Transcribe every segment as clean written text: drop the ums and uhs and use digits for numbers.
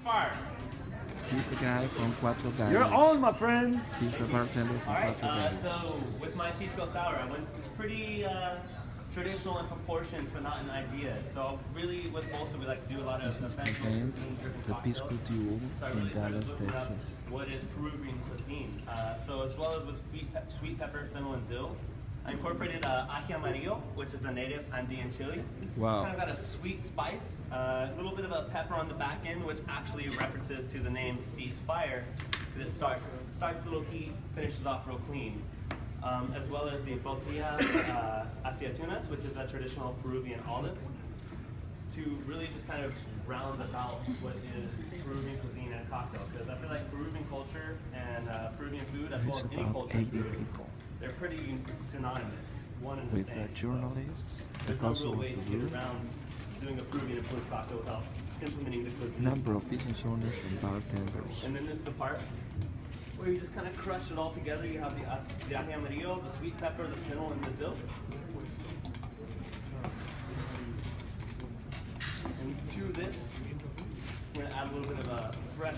fire. He's the guy from Cuatro G. You're on, my friend. He's the bartender from Cuatro G. So with my Pisco Sour, I went pretty traditional in proportions, but not in ideas. So really, with Bolsa, we like to do a lot of This is the event, the Pisco Duel in Dallas, Texas. What is Peruvian cuisine? So as well as with sweet pepper, fennel, and dill, I incorporated ají amarillo, which is a native Andean chili. Wow. Kind of got a sweet spice, a little bit of a pepper on the back end, which actually references to the name Cease Fire, because it starts a little heat, finishes off real clean. As well as the botella aceitunas, which is a traditional Peruvian olive, to really just kind of round about what is Peruvian cuisine and cocktail. Because I feel like Peruvian culture and Peruvian food, as well as any culture, they're pretty synonymous, one and the same. With journalists, there's no real way to get around doing a Peruvian influenced cocktail without implementing the cuisine. Number of business owners and bartenders. And then this is the part where you just kind of crush it all together. You have the ají amarillo, the sweet pepper, the fennel, and the dill. And to this, we're going to add a little bit of a fresh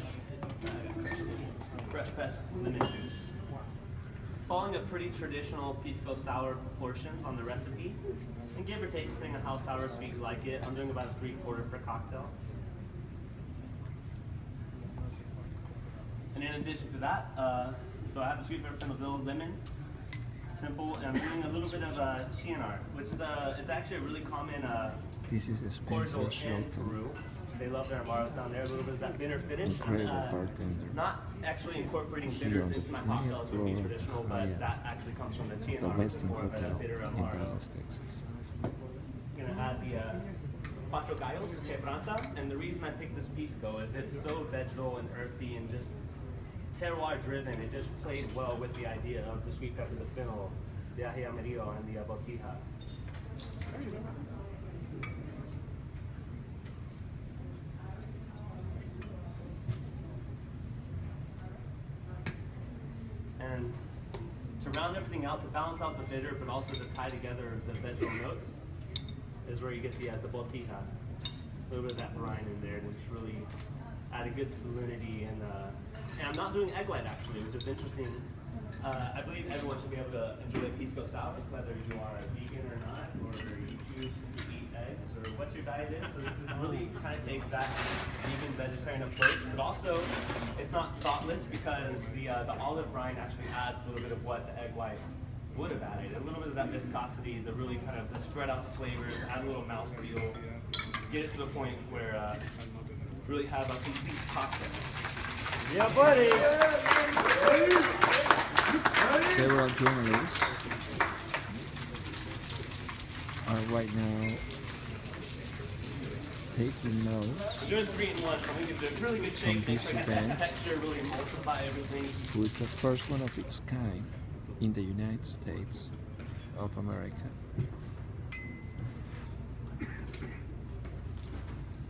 pressed lemon juice. Following a pretty traditional Pisco Sour proportions on the recipe, and give or take, depending on how sour or sweet you like it, I'm doing about 3/4 per cocktail. And in addition to that, so I have the sweet pepper, fennel, dill, lemon, simple, and I'm doing a little bit of chianar, which is it's actually a really common this is a cordial in Shelton. Peru. They love their amaros down there, a little bit of that bitter finish. Incredible bartender. Not actually incorporating bitters into my cocktails would be traditional, but that actually comes from the chianar, which is more of a bitter amaro. I'm going to add the Cuatro G Pisco, and the reason I picked this Pisco is it's so vegetal and earthy and just terroir driven. It just played well with the idea of the sweet pepper, the fennel, the ají amarillo, and the botella. And to round everything out, to balance out the bitter, but also to tie together the vegetal notes, is where you get the botella. A little bit of that brine in there to just really add a good salinity. And I'm not doing egg white actually, which is interesting. I believe everyone should be able to enjoy a Pisco Sour, whether you are a vegan or not, or you choose to eat eggs, or what your diet is. So this is really kind of takes that vegan vegetarian approach, but also it's not thoughtless because the olive brine actually adds a little bit of what the egg white would have added. A little bit of that viscosity to really kind of to spread out the flavors, add a little mouthfeel, get it to the point where really have a complete cocktail. Yeah, buddy! Several journalists are right now taking notes. Doing 3 in 1, so we can do a really good shake, make sure that texture really emulsify everything. Who is the first one of its kind in the United States of America.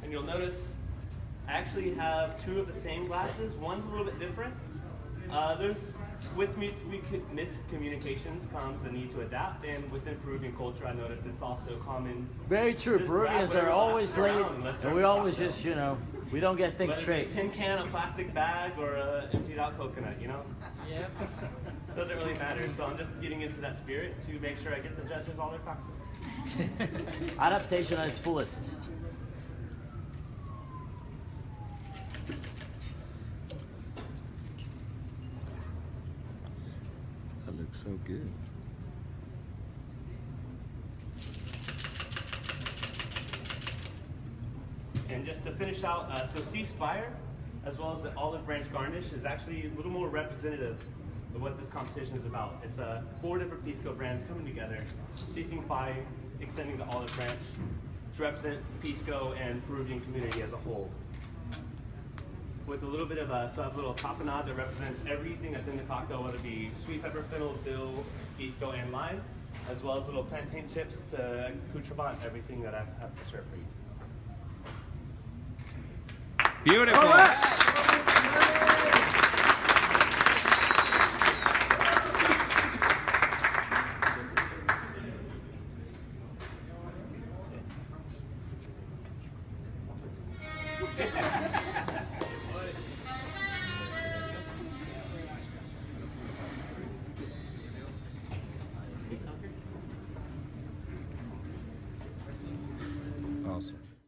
And you'll notice I actually have 2 of the same glasses. One's a little bit different. With miscommunications comes the need to adapt, and within Peruvian culture, I noticed it's also common. Very true. Peruvians are always late, and we always just, you know, we don't get things straight. A tin can, a plastic bag, or an emptied out coconut, you know? Yeah. Doesn't really matter, so I'm just getting into that spirit to make sure I get the judges all their cocktails. Adaptation at its fullest. That looks so good. And just to finish out, so Cease Fire, as well as the olive branch garnish, is actually a little more representative of what this competition is about. It's 4 different Pisco brands coming together, ceasing fire, extending the olive branch to represent Pisco and Peruvian community as a whole. With a little bit of so I have a little tapenade that represents everything that's in the cocktail, whether it be sweet pepper, fennel, dill, Pisco, and lime, as well as little plantain chips to accoutrement everything that I have to serve for you. Beautiful. Awesome.